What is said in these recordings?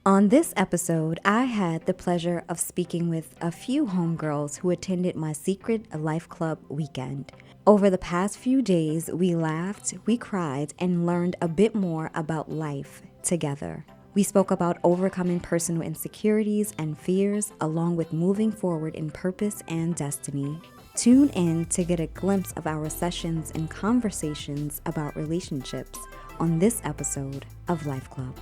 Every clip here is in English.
On this episode, I had the pleasure of speaking with a few homegirls who attended my secret LifeClub Weekend. Over the past few days, we laughed, we cried, and learned a bit more about life together. We spoke about overcoming personal insecurities and fears, along with moving forward in purpose and destiny. Tune in to get a glimpse of our sessions and conversations about relationships on this episode of LifeClub.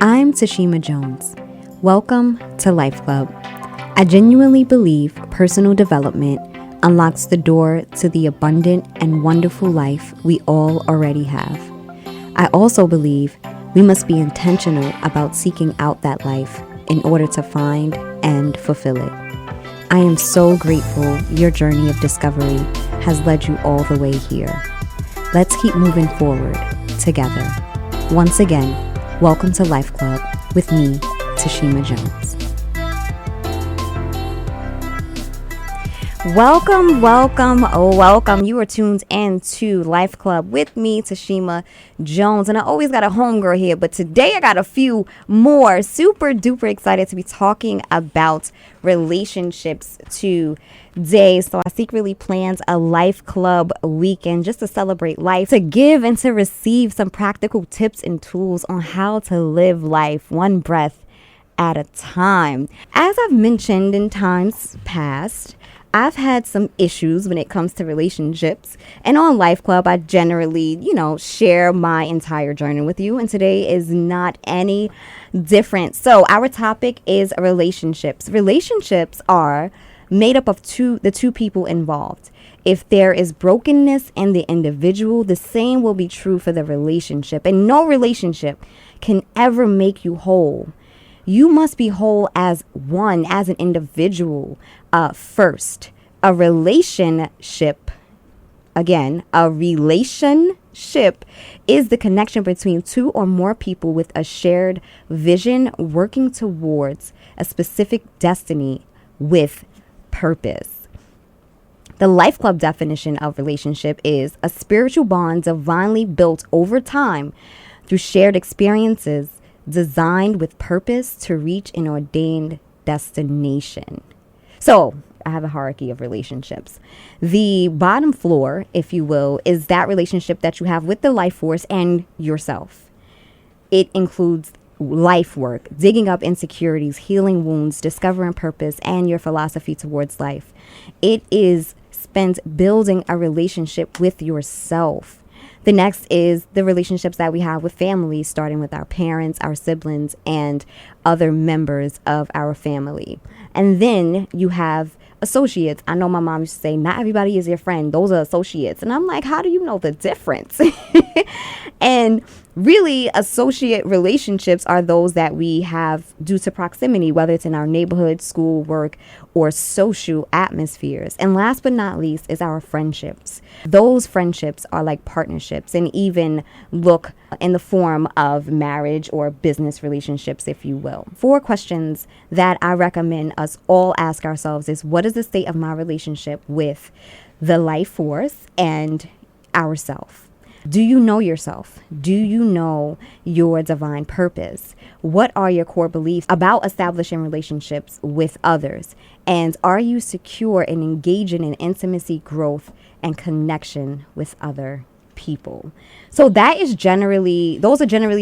I'm Tashima Jones. Welcome to LifeClub. I genuinely believe personal development unlocks the door to the abundant and wonderful life we all already have. I also believe we must be intentional about seeking out that life in order to find and fulfill it. I am so grateful your journey of discovery has led you all the way here. Let's keep moving forward together. Once again, welcome to LifeClub with me, Tashima Jones. Welcome. You are tuned in to LifeClub with me, Tashima Jones. And I always got a homegirl here, but today I got a few more. Super duper excited to be talking about relationships today. So I secretly planned a LifeClub weekend just to celebrate life, to give and to receive some practical tips and tools on how to live life one breath at a time. As I've mentioned in times past, I've had some issues when it comes to relationships, and on LifeClub, I generally, share my entire journey with you, and today is not any different. So our topic is relationships. Relationships are made up of the two people involved. If there is brokenness in the individual, the same will be true for the relationship, and no relationship can ever make you whole. You must be whole as one, as an individual first. A relationship is the connection between two or more people with a shared vision working towards a specific destiny with purpose. The LifeClub definition of relationship is a spiritual bond divinely built over time through shared experiences, designed with purpose to reach an ordained destination. So I have a hierarchy of relationships. The bottom floor, if you will, is that relationship that you have with the life force and yourself. It includes life work, digging up insecurities, healing wounds, discovering purpose, and your philosophy towards life. It is spent building a relationship with yourself. The next is the relationships that we have with family, starting with our parents, our siblings, and other members of our family. And then you have associates. I know my mom used to say, not everybody is your friend. Those are associates. And I'm like, how do you know the difference? And really, associate relationships are those that we have due to proximity, whether it's in our neighborhood, school, work, or social atmospheres. And last but not least is our friendships. Those friendships are like partnerships and even look in the form of marriage or business relationships, if you will. 4 questions that I recommend us all ask ourselves is, what is the state of my relationship with the life force and ourself? Do you know yourself? Do you know your divine purpose? What are your core beliefs about establishing relationships with others? And are you secure in engaging in intimacy, growth, and connection with other people? So those are generally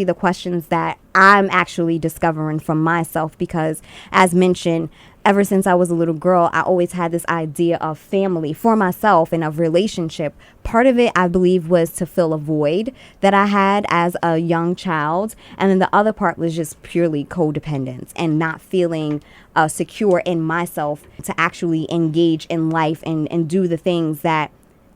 the questions that I'm actually discovering from myself, because as mentioned, ever since I was a little girl, I always had this idea of family for myself and of relationship. Part of it, I believe, was to fill a void that I had as a young child. And then the other part was just purely codependence and not feeling secure in myself to actually engage in life and do the things that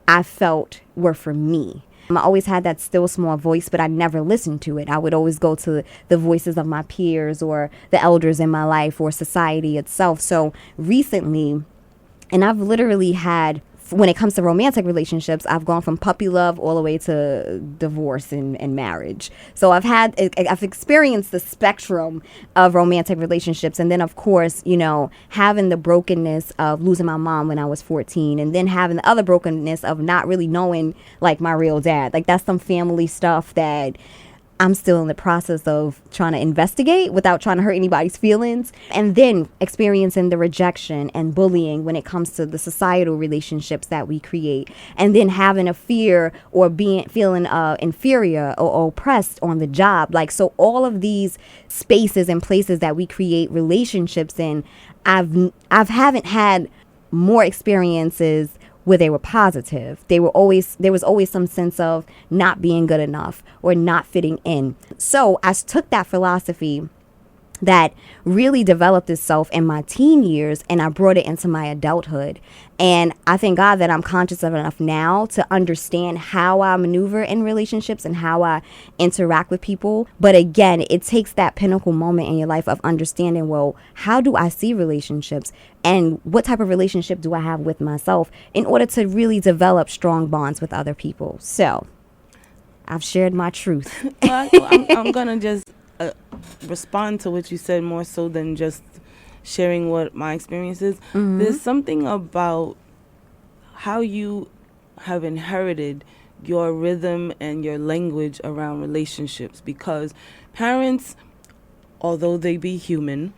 I felt were for me. I always had that still small voice, but I never listened to it. I would always go to the voices of my peers or the elders in my life or society itself. So recently, and I've literally had when it comes to romantic relationships, I've gone from puppy love all the way to divorce and marriage. So I've experienced the spectrum of romantic relationships. And then, of course, having the brokenness of losing my mom when I was 14, and then having the other brokenness of not really knowing like my real dad. Like, that's some family stuff that I'm still in the process of trying to investigate without trying to hurt anybody's feelings. And then experiencing the rejection and bullying when it comes to the societal relationships that we create. And then having a fear or feeling inferior or oppressed on the job. Like, so all of these spaces and places that we create relationships in, I haven't had more experiences where they were positive. There was always some sense of not being good enough or not fitting in. So I took that philosophy that really developed itself in my teen years, and I brought it into my adulthood. And I thank God that I'm conscious of enough now to understand how I maneuver in relationships and how I interact with people. But again, it takes that pinnacle moment in your life of understanding, well, how do I see relationships, and what type of relationship do I have with myself in order to really develop strong bonds with other people. So I've shared my truth. Well, I'm going to just respond to what you said more so than just sharing what my experience is. Mm-hmm. There's something about how you have inherited your rhythm and your language around relationships, because parents, although they be human,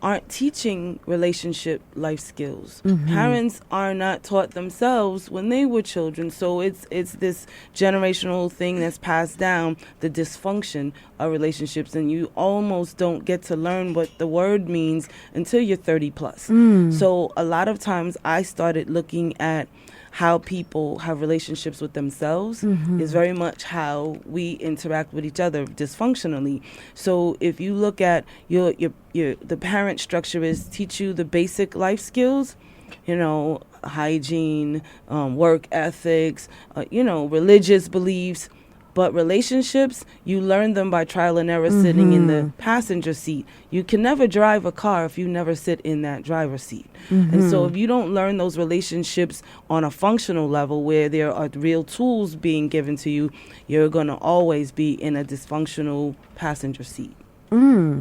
aren't teaching relationship life skills. Mm-hmm. Parents are not taught themselves when they were children. So it's this generational thing that's passed down, the dysfunction of relationships, and you almost don't get to learn what the word means until you're 30 plus. So a lot of times I started looking at how people have relationships with themselves is very much how we interact with each other dysfunctionally. So if you look at the parent structure is teach you the basic life skills, hygiene, work ethics, religious beliefs. But relationships, you learn them by trial and error sitting in the passenger seat. You can never drive a car if you never sit in that driver's seat. And so if you don't learn those relationships on a functional level where there are real tools being given to you, you're going to always be in a dysfunctional passenger seat.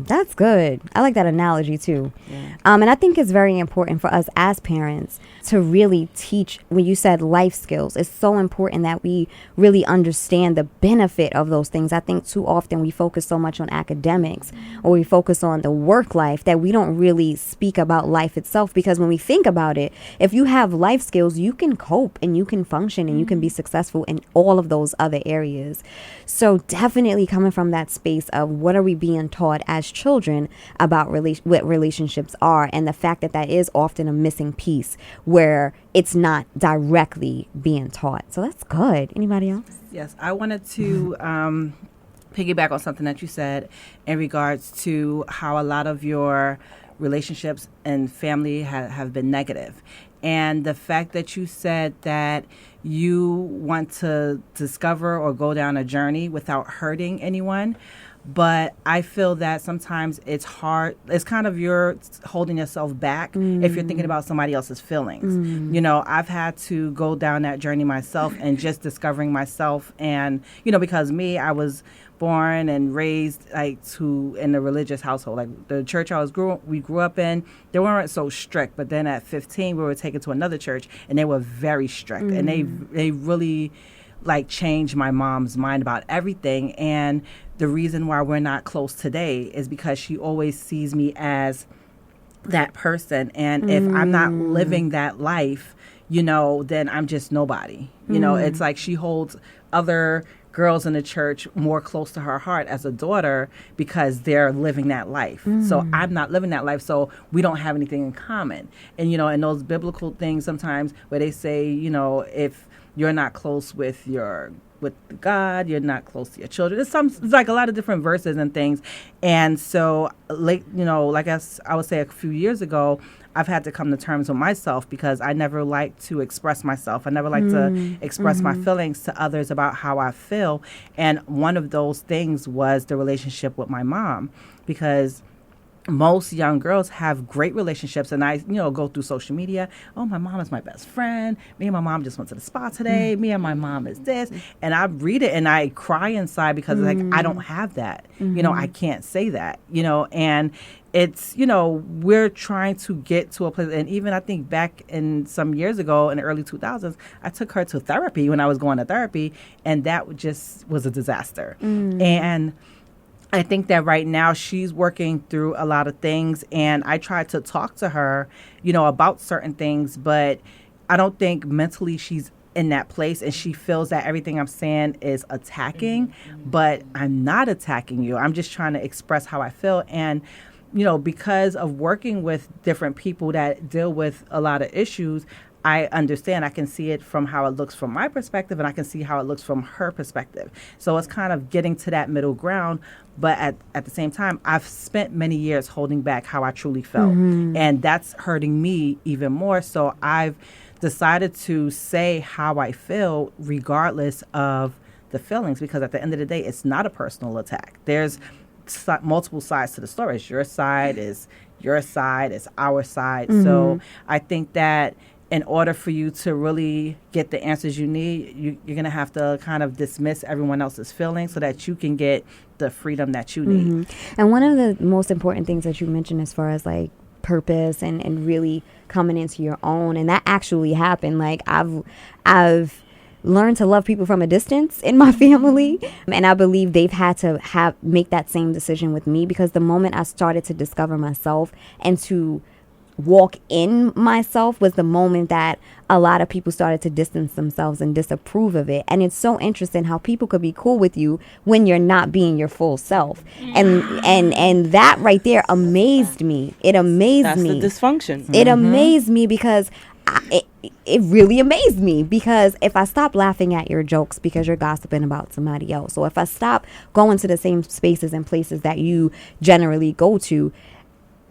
That's good. I like that analogy too. Yeah. And I think it's very important for us as parents to really teach, when you said life skills, it's so important that we really understand the benefit of those things. I think too often we focus so much on academics or we focus on the work life that we don't really speak about life itself, because when we think about it, if you have life skills, you can cope and you can function and you can be successful in all of those other areas. So definitely coming from that space of what are we being taught as children about what relationships are, and the fact that is often a missing piece where it's not directly being taught. So that's good. Anybody else? Yes, I wanted to piggyback on something that you said in regards to how a lot of your relationships and family have been negative. And the fact that you said that you want to discover or go down a journey without hurting anyone. But I feel that sometimes it's hard. It's kind of you're holding yourself back if you're thinking about somebody else's feelings. I've had to go down that journey myself and just discovering myself. And, because I was born and raised in a religious household. Like the church we grew up in, they weren't so strict. But then at 15, we were taken to another church and they were very strict. And they really changed my mom's mind about everything. And the reason why we're not close today is because she always sees me as that person. And if I'm not living that life, then I'm just nobody. It's like she holds other girls in the church more close to her heart as a daughter because they're living that life. So I'm not living that life. So we don't have anything in common. And, and those biblical things sometimes where they say, if you're not close with God, you're not close to your children. It's like a lot of different verses and things. And so, I would say a few years ago, I've had to come to terms with myself because I never like to express myself. I never like to express my feelings to others about how I feel. And one of those things was the relationship with my mom, because most young girls have great relationships, and I, go through social media. Oh, my mom is my best friend. Me and my mom just went to the spa today. Me and my mom is this. And I read it and I cry inside because like I don't have that. I can't say that, and it's, we're trying to get to a place. And even I think back in some years ago in the early 2000s, I took her to therapy when I was going to therapy, and that just was a disaster. And I think that right now she's working through a lot of things, and I tried to talk to her, about certain things, but I don't think mentally she's in that place, and she feels that everything I'm saying is attacking, but I'm not attacking you. I'm just trying to express how I feel. And, because of working with different people that deal with a lot of issues, I understand. I can see it from how it looks from my perspective, and I can see how it looks from her perspective. So it's kind of getting to that middle ground. But at the same time, I've spent many years holding back how I truly felt. And that's hurting me even more. So I've decided to say how I feel regardless of the feelings, because at the end of the day, it's not a personal attack. There's multiple sides to the story. It's your side, is your side, it's our side. So I think that in order for you to really get the answers you need, you're going to have to kind of dismiss everyone else's feelings so that you can get the freedom that you need. And one of the most important things that you mentioned as far as like purpose and really coming into your own, and that actually happened. Like I've learned to love people from a distance in my family, and I believe they've had to make that same decision with me, because the moment I started to discover myself and to walk in myself was the moment that a lot of people started to distance themselves and disapprove of it. And it's so interesting how people could be cool with you when you're not being your full self. And that right there amazed me. It amazed me. That's the dysfunction. It amazed me because it really amazed me, because if I stop laughing at your jokes because you're gossiping about somebody else, or if I stop going to the same spaces and places that you generally go to,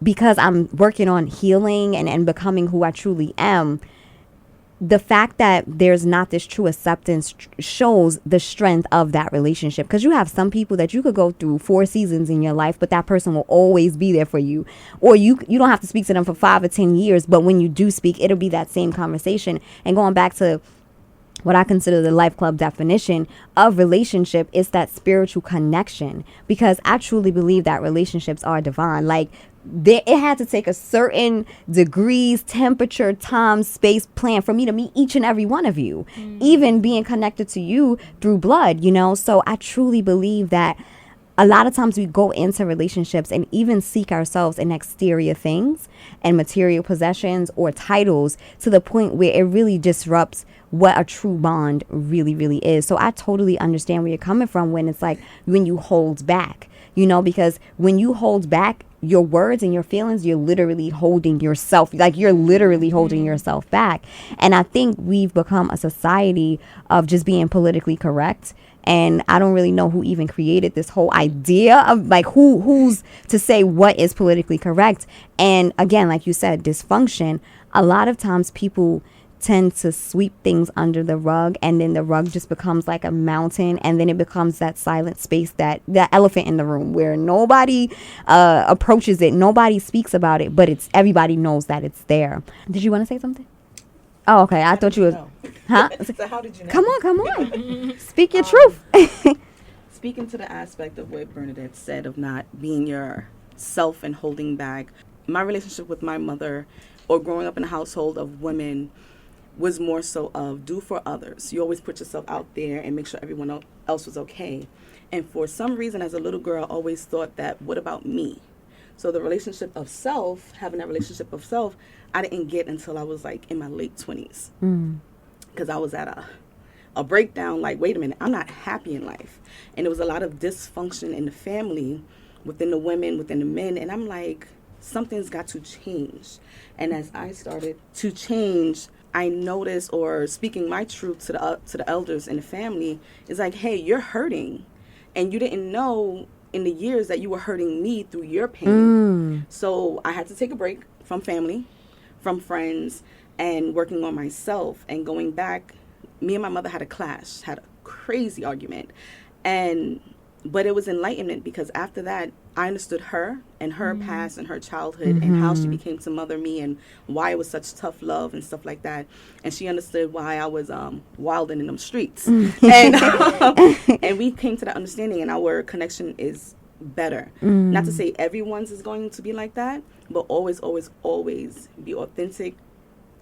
because I'm working on healing and becoming who I truly am, the fact that there's not this true acceptance shows the strength of that relationship. Because you have some people that you could go through 4 seasons in your life, but that person will always be there for you. Or you don't have to speak to them for 5 or 10 years, but when you do speak, it'll be that same conversation. And going back to what I consider the Life Club definition of relationship, is that spiritual connection, because I truly believe that relationships are divine. Like, it had to take a certain degrees, temperature, time, space, plan for me to meet each and every one of you, even being connected to you through blood, So I truly believe that a lot of times we go into relationships and even seek ourselves in exterior things and material possessions or titles, to the point where it really disrupts what a true bond really, really is. So I totally understand where you're coming from when it's like, when you hold back, because when you hold back your words and your feelings, you're literally holding yourself, like you're literally holding yourself back. And I think we've become a society of just being politically correct. And I don't really know who even created this whole idea of like who's to say what is politically correct. And again, like you said, dysfunction. A lot of times people tend to sweep things under the rug, and then the rug just becomes like a mountain, and then it becomes that silent space, that elephant in the room where nobody approaches it, nobody speaks about it, but everybody knows that it's there. Did you want to say something? Oh, okay. I thought you were. Huh? So how did you know? Come on. Speak your truth. Speaking to the aspect of what Bernadette said of not being yourself and holding back, my relationship with my mother, or growing up in a household of women, was more so of do for others. You always put yourself out there and make sure everyone else was okay. And for some reason, as a little girl, I always thought that, what about me? So the relationship of self, having that relationship of self, I didn't get until I was like in my late 20s. Because I was at a breakdown, like, wait a minute, I'm not happy in life. And there was a lot of dysfunction in the family, within the women, within the men. And I'm like, something's got to change. And as I started to change, I noticed, or speaking my truth to the elders in the family, is like, hey, you're hurting, and you didn't know in the years that you were hurting me through your pain. So I had to take a break from family, from friends, and working on myself. And going back, me and my mother had a clash, had a crazy argument, but it was enlightenment, because after that, I understood her and her past and her childhood and how she became to mother me and why it was such tough love and stuff like that. And she understood why I was wilding in them streets. And we came to that understanding, and our connection is better. Not to say everyone's is going to be like that, but always, always, always be authentic.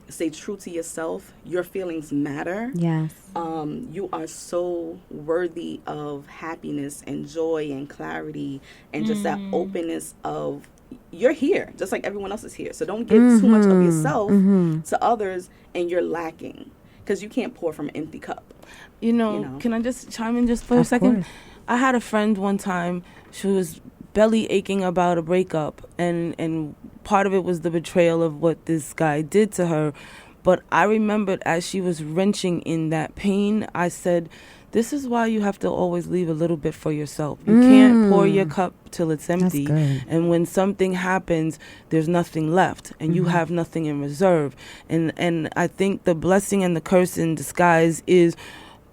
Stay true to yourself. Your feelings matter. Yes. You are so worthy of happiness and joy and clarity and just that openness of you're here, just like everyone else is here. So don't give too much of yourself to others and you're lacking, because you can't pour from an empty cup. You know, can I just chime in just for a second? Course. I had a friend one time, she was belly aching about a breakup, and part of it was the betrayal of what this guy did to her. But I remembered as she was wrenching in that pain, I said, this is why you have to always leave a little bit for yourself. You can't pour your cup till it's empty. And when something happens, there's nothing left, and you have nothing in reserve. And I think the blessing and the curse in disguise is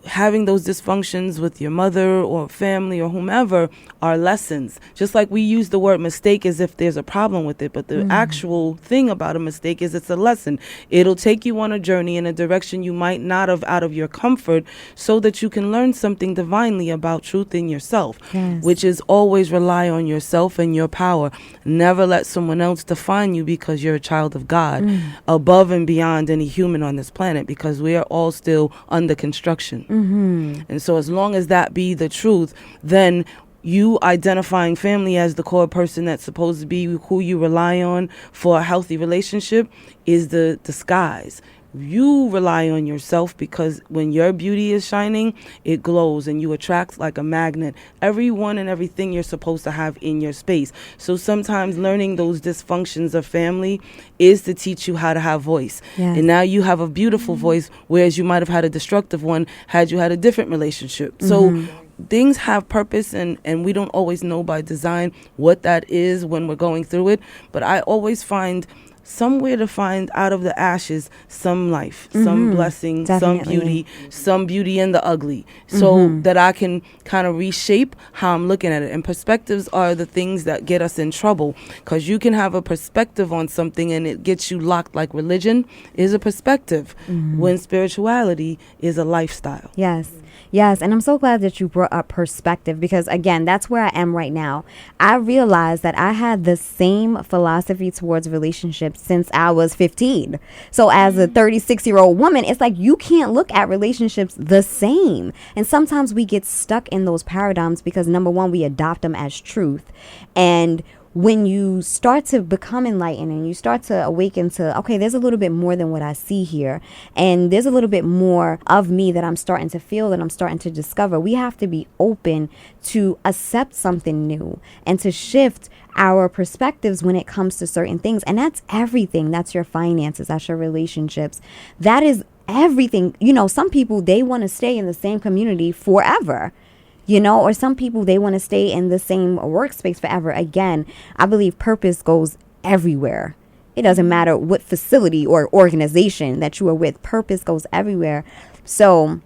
having those dysfunctions with your mother or family or whomever are lessons. Just like we use the word mistake as if there's a problem with it, but the actual thing about a mistake is it's a lesson. It'll take you on a journey in a direction you might not have out of your comfort, so that you can learn something divinely about truth in yourself, which is always rely on yourself and your power. Never let someone else define you, because you're a child of God, above and beyond any human on this planet, because we are all still under construction. And so as long as that be the truth, then you identifying family as the core person that's supposed to be who you rely on for a healthy relationship is the disguise. You rely on yourself, because when your beauty is shining, it glows and you attract like a magnet everyone and everything you're supposed to have in your space. So sometimes learning those dysfunctions of family is to teach you how to have voice. And now you have a beautiful voice, whereas you might have had a destructive one had you had a different relationship. So things have purpose, and we don't always know by design what that is when we're going through it. But I always find somewhere to find out of the ashes some life, some blessing, some beauty in the ugly, so that I can kind of reshape how I'm looking at it. And perspectives are the things that get us in trouble, because you can have a perspective on something and it gets you locked, like religion is a perspective, when spirituality is a lifestyle. Yes, and I'm so glad that you brought up perspective, because, again, that's where I am right now. I realized that I had the same philosophy towards relationships since I was 15. So as a 36-year-old woman, it's like you can't look at relationships the same. And sometimes we get stuck in those paradigms because, number one, we adopt them as truth. And when you start to become enlightened and you start to awaken to, okay, there's a little bit more than what I see here, and there's a little bit more of me that I'm starting to feel, that I'm starting to discover, we have to be open to accept something new and to shift our perspectives when it comes to certain things. And that's everything. That's your finances, that's your relationships, that is everything. You know, some people, they want to stay in the same community forever. You know, or some people, they want to stay in the same workspace forever. Again, I believe purpose goes everywhere. It doesn't matter what facility or organization that you are with. Purpose goes everywhere. So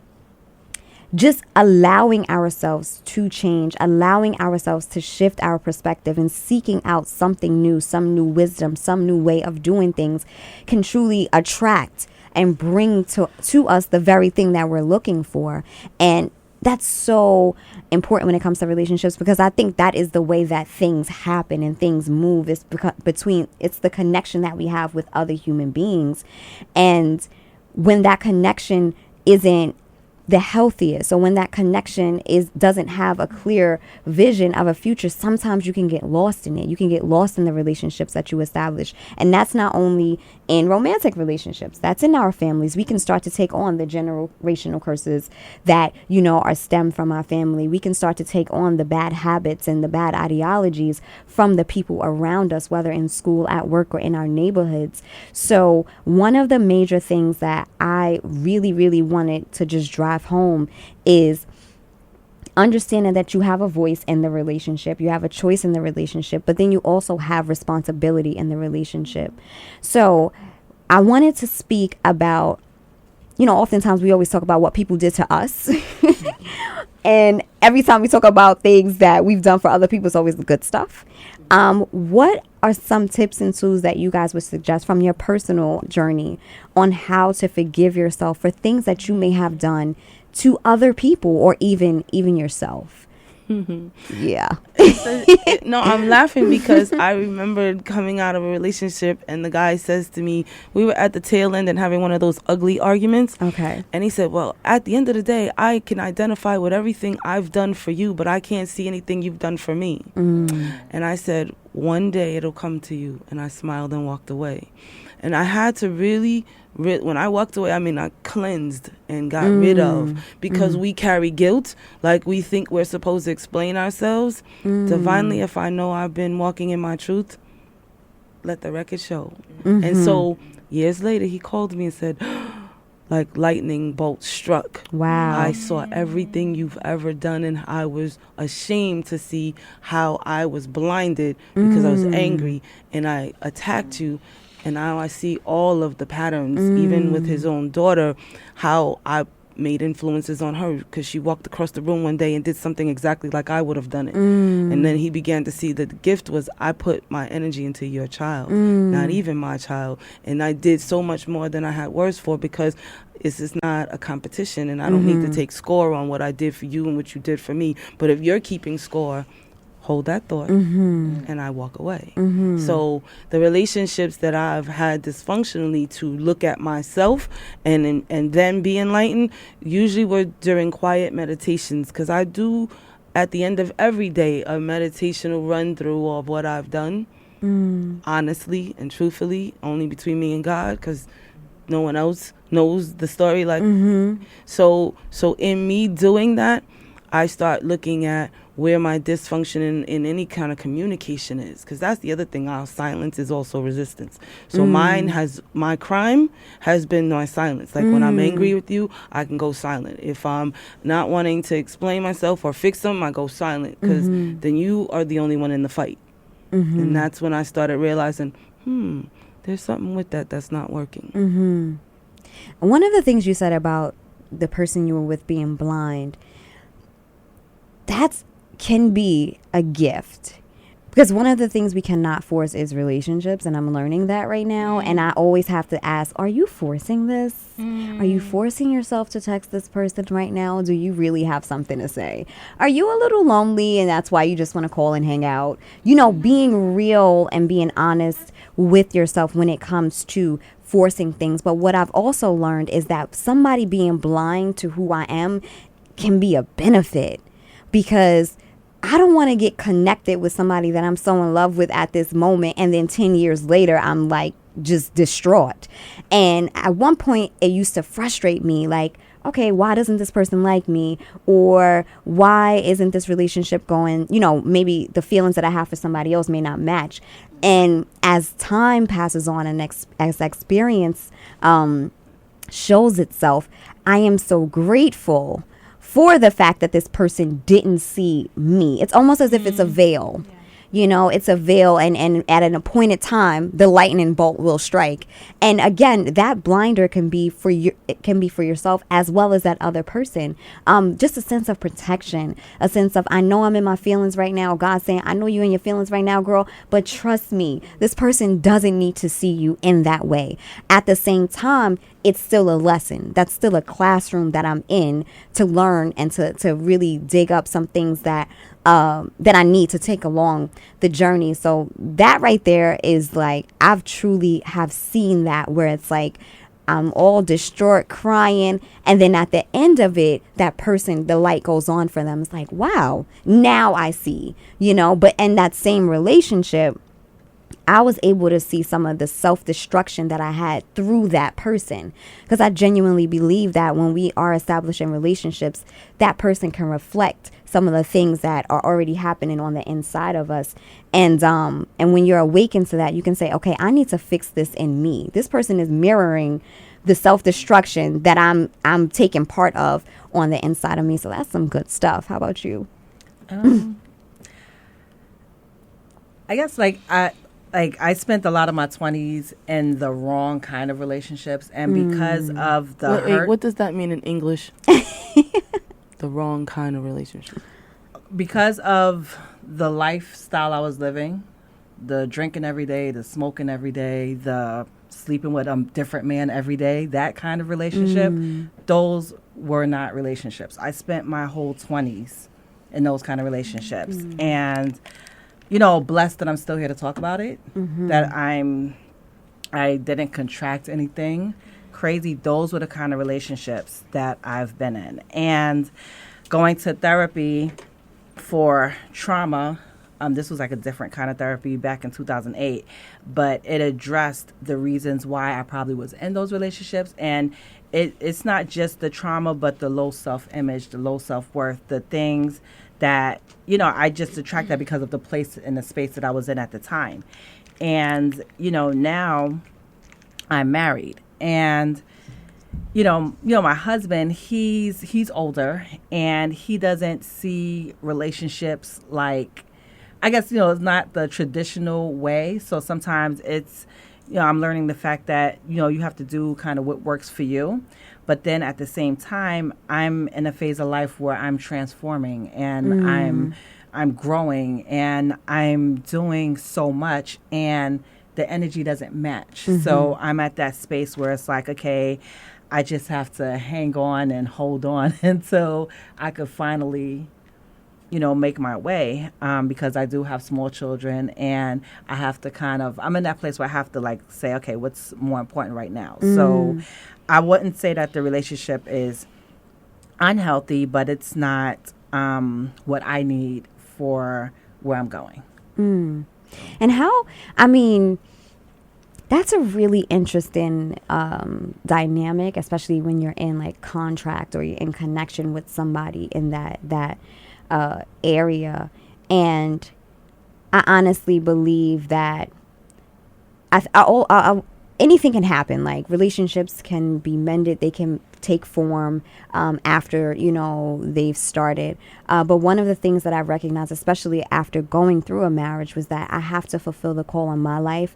just allowing ourselves to change, allowing ourselves to shift our perspective and seeking out something new, some new wisdom, some new way of doing things can truly attract and bring to us the very thing that we're looking for. And that's so important when it comes to relationships, because I think that is the way that things happen and things move. It's it's the connection that we have with other human beings. And when that connection isn't the healthiest, so when that connection doesn't have a clear vision of a future, sometimes you can get lost in it. You can get lost in the relationships that you establish. And that's not only in romantic relationships, that's in our families. We can start to take on the generational curses that, you know, are stemmed from our family. We can start to take on the bad habits and the bad ideologies from the people around us, whether in school, at work, or in our neighborhoods. So one of the major things that I really, really wanted to just drive home is understanding that you have a voice in the relationship, you have a choice in the relationship, but then you also have responsibility in the relationship. So I wanted to speak about, you know, oftentimes we always talk about what people did to us. And every time we talk about things that we've done for other people, it's always the good stuff. What are some tips and tools that you guys would suggest from your personal journey on how to forgive yourself for things that you may have done to other people or even yourself? Yeah. No, I'm laughing because I remembered coming out of a relationship and the guy says to me, we were at the tail end and having one of those ugly arguments. Okay. And he said, well, at the end of the day, I can identify with everything I've done for you, but I can't see anything you've done for me. And I said, one day it'll come to you. And I smiled and walked away. And I had to really, when I walked away, I mean, I cleansed and got rid of, because we carry guilt, like we think we're supposed to explain ourselves. Divinely, if I know I've been walking in my truth, let the record show. And so years later, he called me and said, like lightning bolt struck. Wow. I saw everything you've ever done, and I was ashamed to see how I was blinded because I was angry and I attacked you. And now I see all of the patterns, even with his own daughter, how I made influences on her because she walked across the room one day and did something exactly like I would have done it. And then he began to see that the gift was I put my energy into your child, not even my child. And I did so much more than I had words for, because this is not a competition, and I don't need to take score on what I did for you and what you did for me. But if you're keeping score, hold that thought, and I walk away. So the relationships that I've had dysfunctionally to look at myself and then be enlightened usually were during quiet meditations, because I do, at the end of every day, a meditational run through of what I've done, honestly and truthfully, only between me and God, because no one else knows the story. Like, so in me doing that, I start looking at where my dysfunction in any kind of communication is, because that's the other thing. Our silence is also resistance. So my crime has been my silence. Like when I'm angry with you, I can go silent. If I'm not wanting to explain myself or fix them, I go silent, because then you are the only one in the fight. And that's when I started realizing, there's something with that's not working. One of the things you said about the person you were with being blind, that can be a gift, because one of the things we cannot force is relationships, and I'm learning that right now. And I always have to ask, are you forcing this? Are you forcing yourself to text this person right now? Do you really have something to say? Are you a little lonely and that's why you just want to call and hang out? You know, being real and being honest with yourself when it comes to forcing things. But what I've also learned is that somebody being blind to who I am can be a benefit, because I don't want to get connected with somebody that I'm so in love with at this moment, and then 10 years later, I'm like just distraught. And at one point, it used to frustrate me, like, okay, why doesn't this person like me? Or why isn't this relationship going, you know, maybe the feelings that I have for somebody else may not match. And as time passes on and as experience shows itself, I am so grateful for the fact that this person didn't see me. It's almost as if it's a veil. Yeah. You know, it's a veil, and at an appointed time, the lightning bolt will strike. And again, that blinder can be for you. It can be for yourself as well as that other person. Just a sense of protection, a sense of, I know I'm in my feelings right now. God saying, I know you're in your feelings right now, girl, but trust me, this person doesn't need to see you in that way. At the same time, it's still a lesson. That's still a classroom that I'm in to learn and to really dig up some things that I need to take along the journey. So that right there is like, I've truly have seen that, where it's like I'm all distraught, crying, and then at the end of it, that person, the light goes on for them. It's like, wow, now I see, you know. But in that same relationship, I was able to see some of the self-destruction that I had through that person, because I genuinely believe that when we are establishing relationships, that person can reflect some of the things that are already happening on the inside of us. And when you're awakened to that, you can say, okay, I need to fix this in me. This person is mirroring the self-destruction that I'm taking part of on the inside of me. So that's some good stuff. How about you? I guess I spent a lot of my 20s in the wrong kind of relationships, and because of the hurt. What does that mean in English? the wrong kind of relationship? Because of the lifestyle I was living, the drinking every day, the smoking every day, the sleeping with a different man every day, that kind of relationship, those were not relationships. I spent my whole 20s in those kind of relationships. And, you know, blessed that I'm still here to talk about it, that I didn't contract anything crazy. Those were the kind of relationships that I've been in. And going to therapy for trauma, this was like a different kind of therapy back in 2008, but it addressed the reasons why I probably was in those relationships. And it's not just the trauma, but the low self-image, the low self-worth, the things that, you know, I just attracted because of the place and the space that I was in at the time. And, you know, now I'm married, and you know, my husband, he's older, and he doesn't see relationships like, I guess, you know, it's not the traditional way. So sometimes it's, you know, I'm learning the fact that, you know, you have to do kind of what works for you. But then at the same time, I'm in a phase of life where I'm transforming, and I'm growing, and I'm doing so much, and the energy doesn't match. So I'm at that space where it's like, okay, I just have to hang on and hold on until I could finally, you know, make my way, because I do have small children, and I have to I'm in that place where I have to like say, okay, what's more important right now? So I wouldn't say that the relationship is unhealthy, but it's not what I need for where I'm going. And how, I mean, that's a really interesting dynamic, especially when you're in like contract or you're in connection with somebody in that area. And I honestly believe that anything can happen. Like relationships can be mended. They can take form after, you know, they've started. But one of the things that I recognized, especially after going through a marriage, was that I have to fulfill the call in my life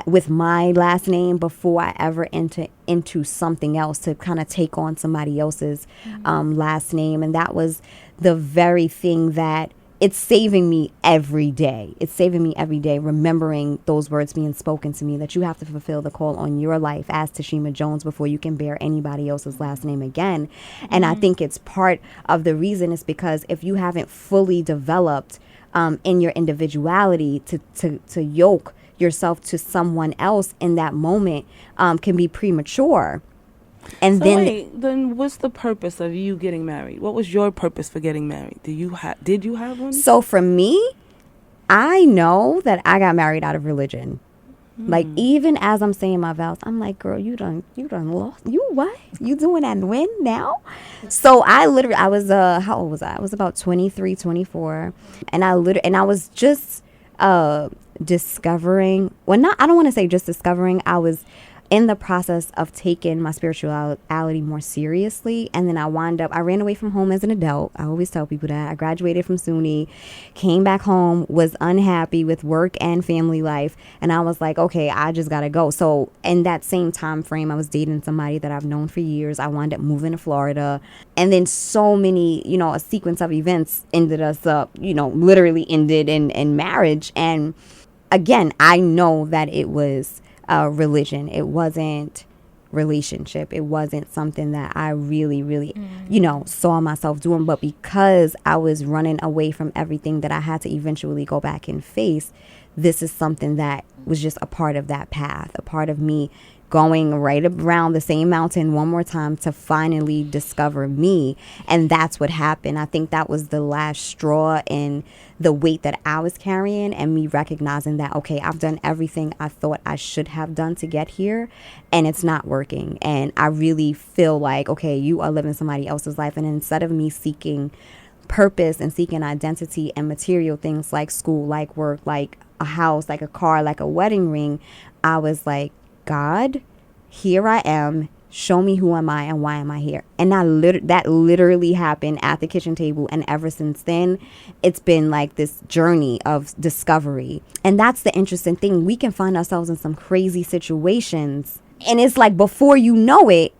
with my last name before I ever enter into something else to kind of take on somebody else's last name. And that was the very thing that it's saving me every day. It's saving me every day, remembering those words being spoken to me, that you have to fulfill the call on your life as Tashima Jones before you can bear anybody else's last name again. And I think it's part of the reason is because if you haven't fully developed in your individuality to yoke yourself to someone else in that moment can be premature. And then what's the purpose of you getting married? What was your purpose for getting married? Did you have one? So for me, I know that I got married out of religion. Like even as I'm saying my vows, I'm like, girl, you done lost. You what? You doing that when now? So I was how old was I? I was about 23, 24, and I was just discovering. Well, I don't want to say just discovering. I was in the process of taking my spirituality more seriously. And then I ran away from home as an adult. I always tell people that. I graduated from SUNY, came back home, was unhappy with work and family life. And I was like, okay, I just got to go. So in that same time frame, I was dating somebody that I've known for years. I wound up moving to Florida. And then so many, a sequence of events ended us up, literally ended in marriage. And again, I know that it was religion. It wasn't relationship. It wasn't something that I really, really, saw myself doing. But because I was running away from everything that I had to eventually go back and face, this is something that was just a part of that path, a part of me going right around the same mountain one more time to finally discover me. And that's what happened. I think that was the last straw in the weight that I was carrying, and me recognizing that, okay, I've done everything I thought I should have done to get here, and it's not working. And I really feel like, okay, you are living somebody else's life. And instead of me seeking purpose and seeking identity and material things like school, like work, like a house, like a car, like a wedding ring, I was like, God, here I am. Show me who am I and why am I here? And that literally happened at the kitchen table. And ever since then, it's been like this journey of discovery. And that's the interesting thing. We can find ourselves in some crazy situations. And it's like before you know it,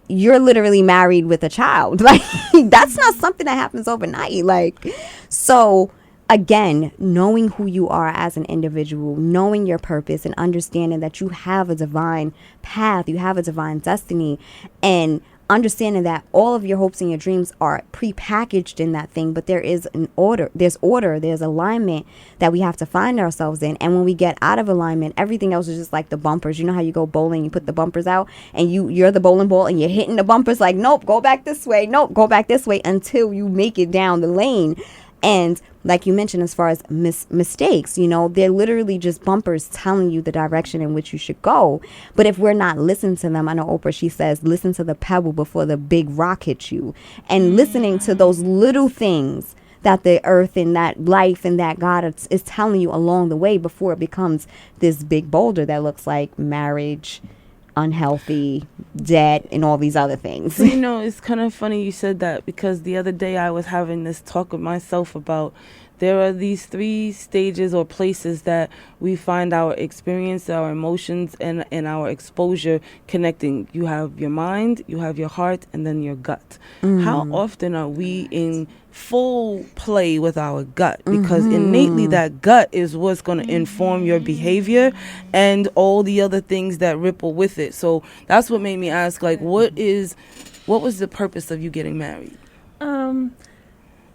you're literally married with a child. Like, that's not something that happens overnight. Like, so again, knowing who you are as an individual, knowing your purpose, and understanding that you have a divine path, you have a divine destiny, and understanding that all of your hopes and your dreams are prepackaged in that thing, but there is an order, there's alignment that we have to find ourselves in. And when we get out of alignment, everything else is just like the bumpers. You know how you go bowling, you put the bumpers out, and you're the bowling ball, and you're hitting the bumpers like, nope, go back this way, nope, go back this way, until you make it down the lane. And like you mentioned, as far as mistakes, you know, they're literally just bumpers telling you the direction in which you should go. But if we're not listening to them, I know Oprah, she says, listen to the pebble before the big rock hits you. And listening to those little things that the earth and that life and that God is telling you along the way before it becomes this big boulder that looks like marriage, unhealthy, debt, and all these other things. You know, it's kind of funny you said that, because the other day I was having this talk with myself about there are these 3 stages or places that we find our experience, our emotions, and our exposure connecting. You have your mind, you have your heart, and then your gut. How often are we in full play with our gut? Because innately that gut is what's going to inform your behavior and all the other things that ripple with it. So that's what made me ask, like, what was the purpose of you getting married?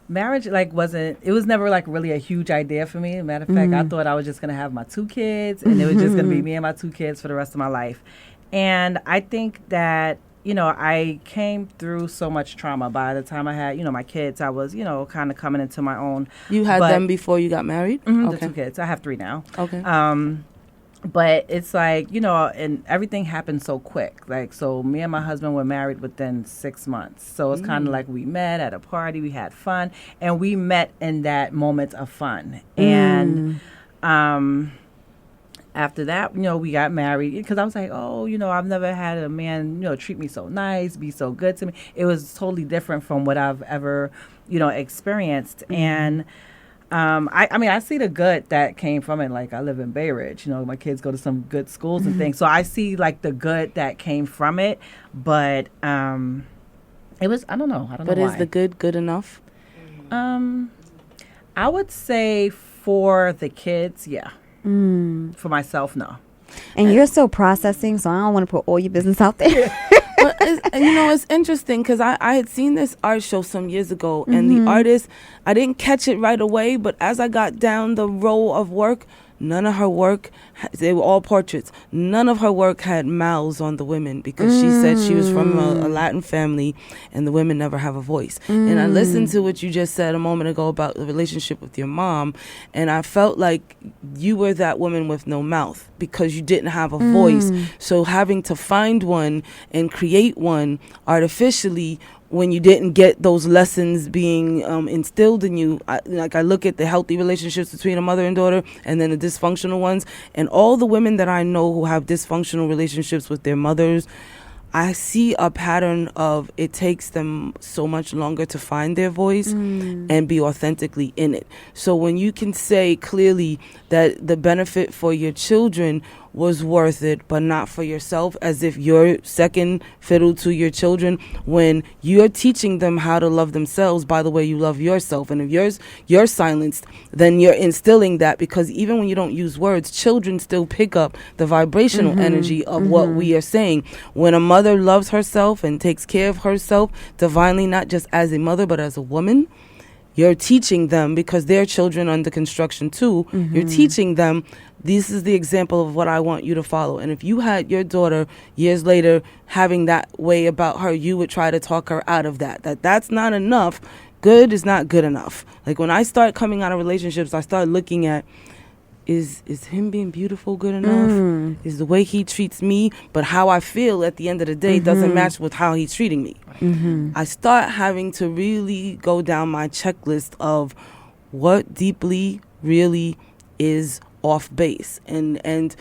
Marriage, like, it was never like really a huge idea for me. Matter of fact, I thought I was just going to have my 2 kids, and it was just going to be me and my 2 kids for the rest of my life. And I think that, you know, I came through so much trauma. By the time I had, you know, my kids, I was, you know, kind of coming into my own. You had them before you got married? The 2 kids. I have 3 now. Okay. But it's like, you know, and everything happened so quick. Like, so me and my husband were married within 6 months. So it's kind of like we met at a party, we had fun, and we met in that moment of fun. And after that, you know, we got married, because I was like, oh, you know, I've never had a man, you know, treat me so nice, be so good to me. It was totally different from what I've ever, you know, experienced. And I mean, I see the good that came from it. Like, I live in Bay Ridge. You know, my kids go to some good schools and things. So I see, like, the good that came from it. But it was, I don't know why. But is the good enough? I would say for the kids, yeah. For myself, no. And you're still processing, so I don't want to put all your business out there. But you know, it's interesting, because I had seen this art show some years ago, and the artist, I didn't catch it right away, but as I got down the row of work, none of her work, they were all portraits, none of her work had mouths on the women, because she said she was from a Latin family and the women never have a voice. And I listened to what you just said a moment ago about the relationship with your mom, and I felt like you were that woman with no mouth because you didn't have a voice. So having to find one and create one artificially when you didn't get those lessons being instilled in you. I look at the healthy relationships between a mother and daughter, and then the dysfunctional ones, and all the women that I know who have dysfunctional relationships with their mothers, I see a pattern of it takes them so much longer to find their voice and be authentically in it. So when you can say clearly that the benefit for your children was worth it, but not for yourself, as if you're second fiddle to your children, when you're teaching them how to love themselves by the way you love yourself. And if you're silenced, then you're instilling that, because even when you don't use words, children still pick up the vibrational energy of what we are saying. When a mother loves herself and takes care of herself divinely, not just as a mother but as a woman, you're teaching them, because they're children under construction too, you're teaching them, this is the example of what I want you to follow. And if you had your daughter years later having that way about her, you would try to talk her out of that's not enough. Good is not good enough. Like, when I start coming out of relationships, I start looking at, is him being beautiful good enough? Is the way he treats me, but how I feel at the end of the day doesn't match with how he's treating me. I start having to really go down my checklist of what deeply really is off base, and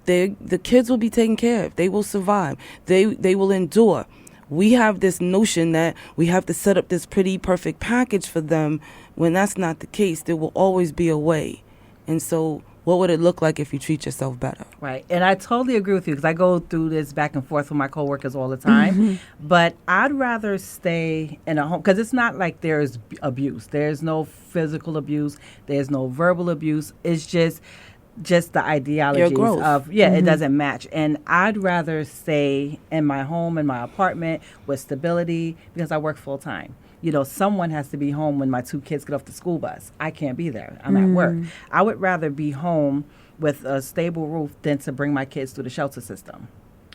the kids will be taken care of. They will survive. They will endure. We have this notion that we have to set up this pretty perfect package for them, when that's not the case. There will always be a way. And so what would it look like if you treat yourself better? Right. And I totally agree with you because I go through this back and forth with my coworkers all the time. But I'd rather stay in a home because it's not like there's abuse. There's no physical abuse. There's no verbal abuse. It's just the ideologies of, it doesn't match. And I'd rather stay in my home, in my apartment with stability because I work full time. You know, someone has to be home when my 2 kids get off the school bus. I can't be there. I'm at work. I would rather be home with a stable roof than to bring my kids through the shelter system.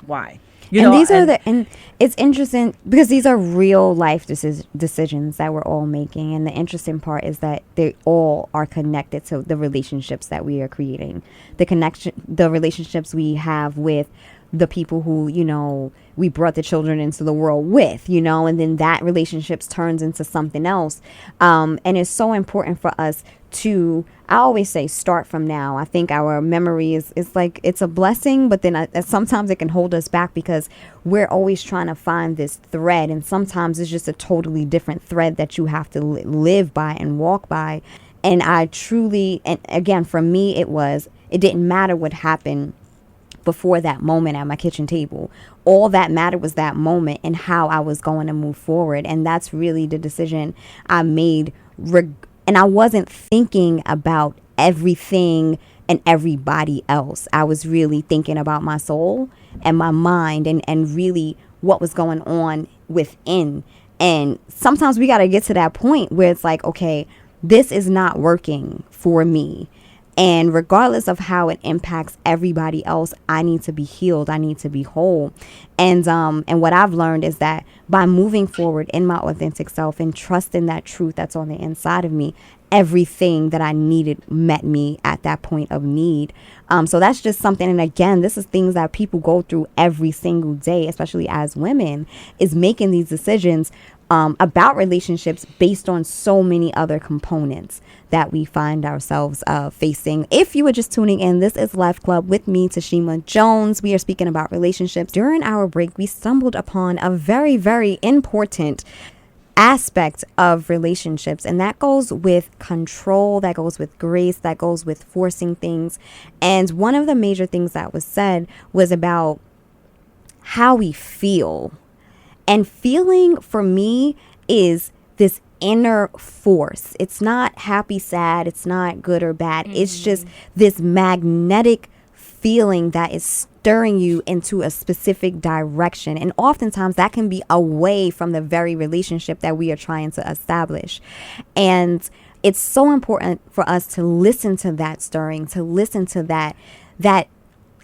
Why? And it's interesting because these are real life decisions that we're all making. And the interesting part is that they all are connected to the relationships that we are creating, the relationships we have with the people who, you know, we brought the children into the world with, you know, and then that relationships turns into something else. And it's so important for us to, I always say, start from now. I think our memory is like, it's a blessing, but then sometimes it can hold us back because we're always trying to find this thread. And sometimes it's just a totally different thread that you have to live by and walk by. And I truly, and again, for me, it didn't matter what happened before that moment at my kitchen table. All that mattered was that moment and how I was going to move forward. And that's really the decision I made. And I wasn't thinking about everything and everybody else. I was really thinking about my soul and my mind and really what was going on within. And sometimes we got to get to that point where it's like, okay, this is not working for me. And regardless of how it impacts everybody else, I need to be healed. I need to be whole. And what I've learned is that by moving forward in my authentic self and trusting that truth that's on the inside of me, everything that I needed met me at that point of need. So that's just something. And again, this is things that people go through every single day, especially as women, is making these decisions about relationships based on so many other components that we find ourselves facing. If you were just tuning in, this is Life Club with me, Tashima Jones. We are speaking about relationships. During our break, we stumbled upon a very, very important aspect of relationships, and that goes with control, that goes with grace, that goes with forcing things. And one of the major things that was said was about how we feel. And feeling for me is this inner force. It's not happy, sad. It's not good or bad. It's just this magnetic feeling that is stirring you into a specific direction. And oftentimes that can be away from the very relationship that we are trying to establish. And it's so important for us to listen to that stirring, to listen to that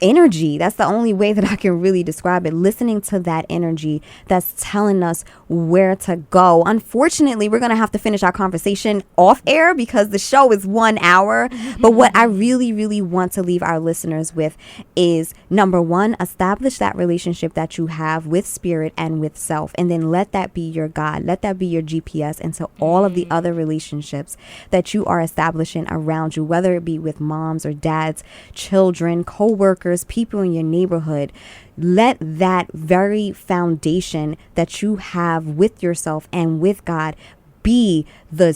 energy. That's the only way that I can really describe it. Listening to that energy that's telling us where to go. Unfortunately, we're going to have to finish our conversation off air because the show is 1 hour. But what I really, really want to leave our listeners with is, number one, establish that relationship that you have with spirit and with self. And then let that be your guide. Let that be your GPS into all of the other relationships that you are establishing around you, whether it be with moms or dads, children, co-workers, people in your neighborhood. Let that very foundation that you have with yourself and with God be the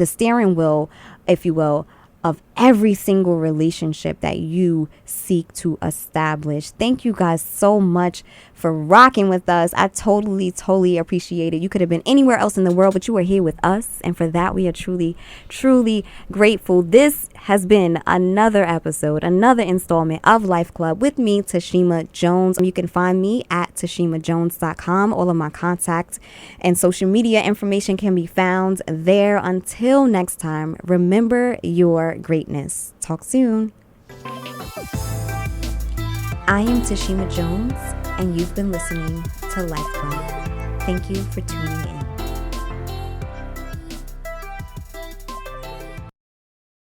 steering wheel, if you will, of every single relationship that you seek to establish. Thank you guys so much for rocking with us. I totally appreciate it. You could have been anywhere else in the world, but you are here with us. And for that, we are truly, truly grateful. This has been another episode, another installment of Life Club with me, Tashima Jones. You can find me at tashimajones.com. All of my contact and social media information can be found there. Until next time, remember your greatness. Talk soon. I am Tashima Jones, and you've been listening to Life Club. Thank you for tuning in.